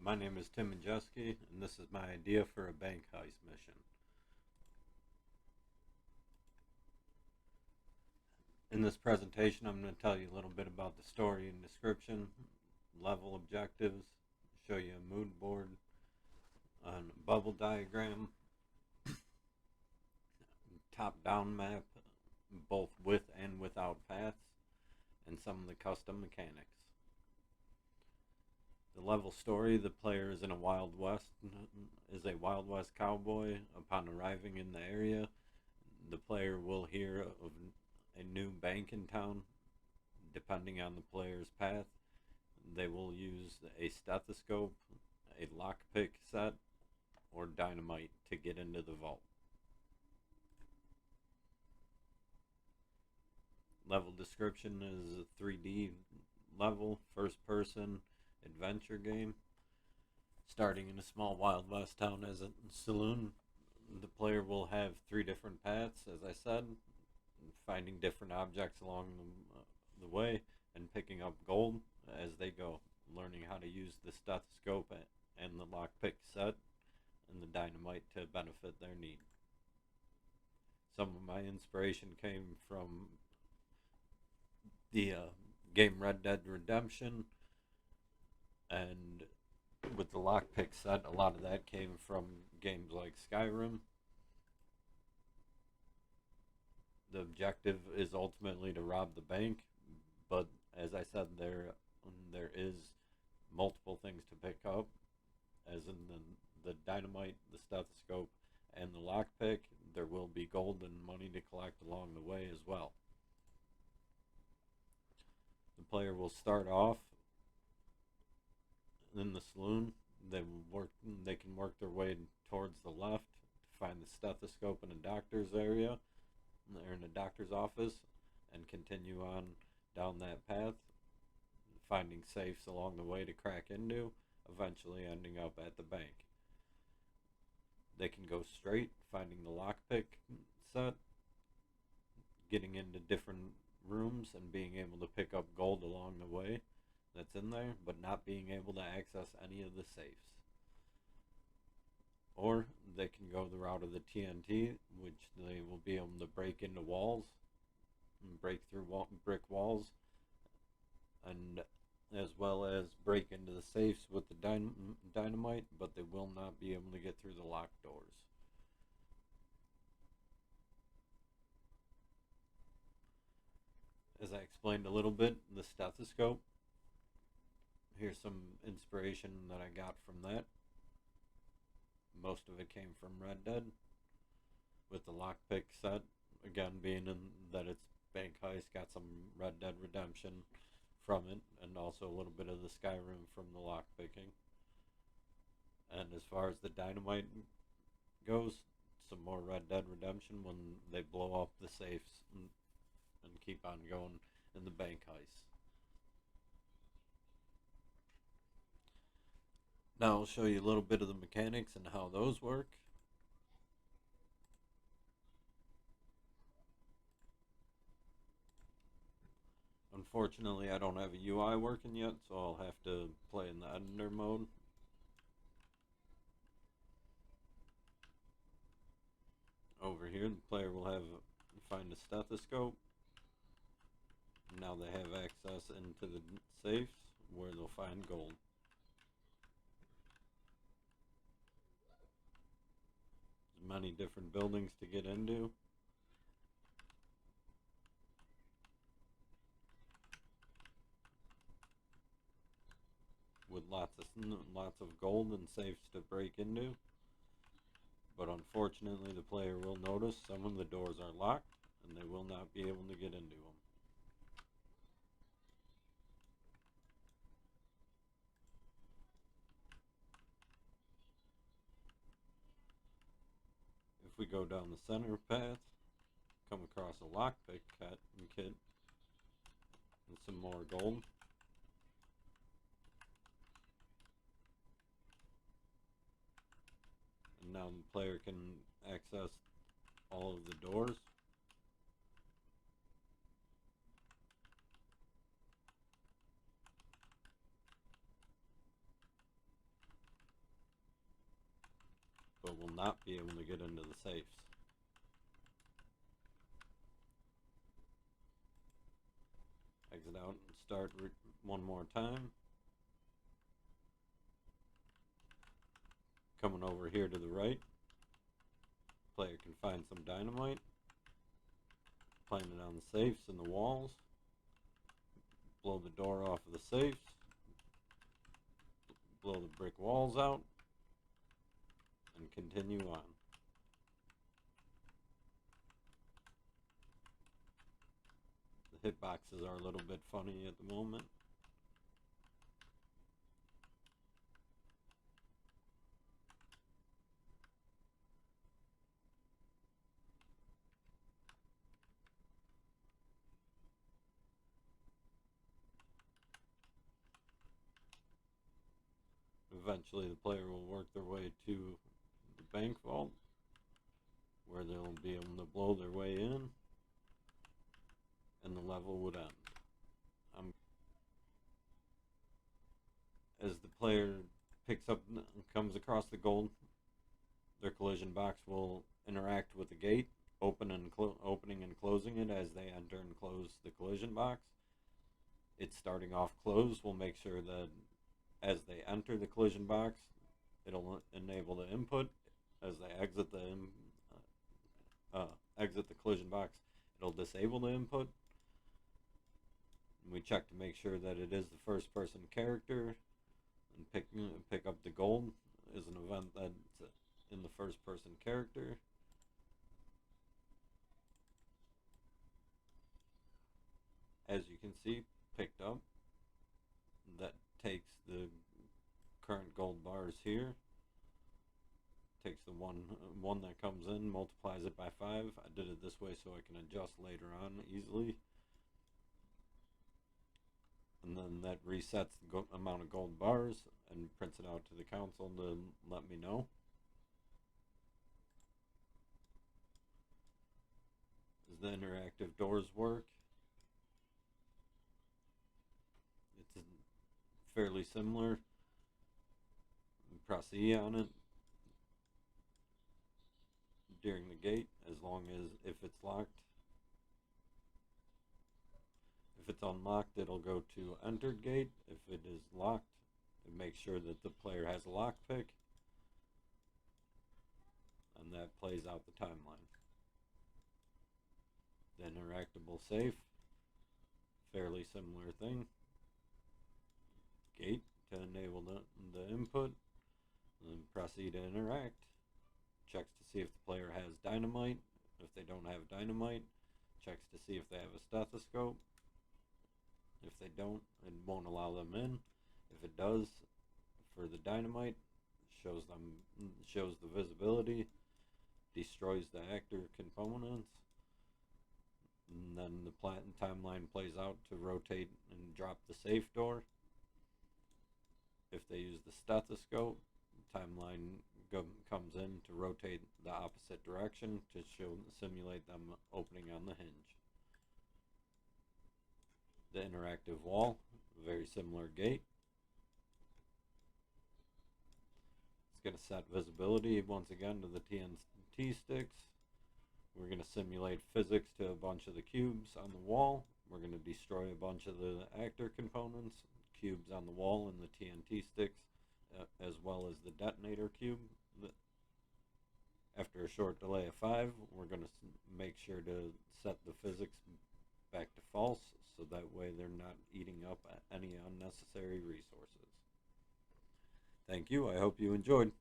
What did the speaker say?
My name is Tim Majeski, and this is my idea for a bank heist mission. In this presentation, I'm going to tell you a little bit about the story and description, level objectives, show you a mood board, a bubble diagram, top-down map, both with and without paths, and some of the custom mechanics. The level story: the player is a Wild West cowboy. Upon arriving in the area, the player will hear of a new bank in town. Depending on the player's path, they will use a stethoscope, a lockpick set, or dynamite to get into the vault. Level description is a 3D level, first person adventure game. Starting in a small Wild West town as a saloon, the player will have 3 different paths, as I said, finding different objects along the way and picking up gold as they go, learning how to use the stethoscope and the lockpick set and the dynamite to benefit their need. Some of my inspiration came from the game Red Dead Redemption, and with the lockpick set, a lot of that came from games like Skyrim. The objective is ultimately to rob the bank, but as I said, there is multiple things to pick up, as in the dynamite, the stethoscope, and the lockpick. There will be gold and money to collect along the way as well. The player will start off in the saloon. They can work their way towards the left to find the stethoscope in a doctor's area. They're in a doctor's office, and continue on down that path, finding safes along the way to crack into, eventually ending up at the bank. They can go straight, finding the lockpick set, getting into different rooms and being able to pick up gold along the way that's in there, but not being able to access any of the safes. Or they can go the route of the TNT, which they will be able to break into walls and break through brick walls, and as well as break into the safes with the dynamite, but they will not be able to get through the locked doors. As I explained a little bit, the stethoscope, here's some inspiration that I got from that. Most of it came from Red Dead, with the lockpick set, again being in that it's bank heist, got some Red Dead Redemption from it, and also a little bit of the Skyrim from the lockpicking. And as far as the dynamite goes, some more Red Dead Redemption when they blow up the safes and keep on going in the bank heist. Now I'll show you a little bit of the mechanics and how those work. Unfortunately, I don't have a UI working yet, so I'll have to play in the editor mode. Over here, the player will find a stethoscope. Now they have access into the safes where they'll find gold. There's many different buildings to get into. With lots of gold and safes to break into. But unfortunately, the player will notice some of the doors are locked and they will not be able to get into them. If we go down the center path, come across a lockpick kit and some more gold. And now the player can access all of the doors. will not be able to get into the safes. Exit out and start one more time. Coming over here to the right, player can find some dynamite, plant it on the safes and the walls, blow the door off of the safes, blow the brick walls out, and continue on. The hitboxes are a little bit funny at the moment. Eventually the player will work their way to the bank vault, where they'll be able to blow their way in, and the level would end. As the player picks up and comes across the gold, their collision box will interact with the gate, opening and closing it as they enter and close the collision box. It's starting off closed will make sure that as they enter the collision box, it'll enable the input. As they exit the collision box, it'll disable the input. And we check to make sure that it is the first person character, and pick up the gold is an event that's in the first person character. As you can see, picked up. That takes the current gold bars here, takes the one that comes in, multiplies it by 5. I did it this way so I can adjust later on easily. And then that resets the amount of gold bars and prints it out to the console to let me know. As the interactive doors work, it's fairly similar. Press E on it during the gate, as long as if it's locked. If it's unlocked, it'll go to entered gate. If it is locked, it makes sure that the player has a lockpick, and that plays out the timeline. The interactable safe, fairly similar thing. Gate to enable the input, and then press E to interact. Checks to see if the player has dynamite. If they don't have dynamite, checks to see if they have a stethoscope. If they don't, it won't allow them in. If it does, for the dynamite, shows the visibility, destroys the actor components, and then the timeline plays out to rotate and drop the safe door. If they use the stethoscope, the timeline comes in to rotate the opposite direction to simulate them opening on the hinge. The interactive wall, very similar gate. It's going to set visibility once again to the TNT sticks. We're going to simulate physics to a bunch of the cubes on the wall. We're going to destroy a bunch of the actor components, cubes on the wall and the TNT sticks, as well as the detonator cube. After a short delay of 5, we're going to make sure to set the physics back to false, so that way they're not eating up any unnecessary resources. Thank you. I hope you enjoyed.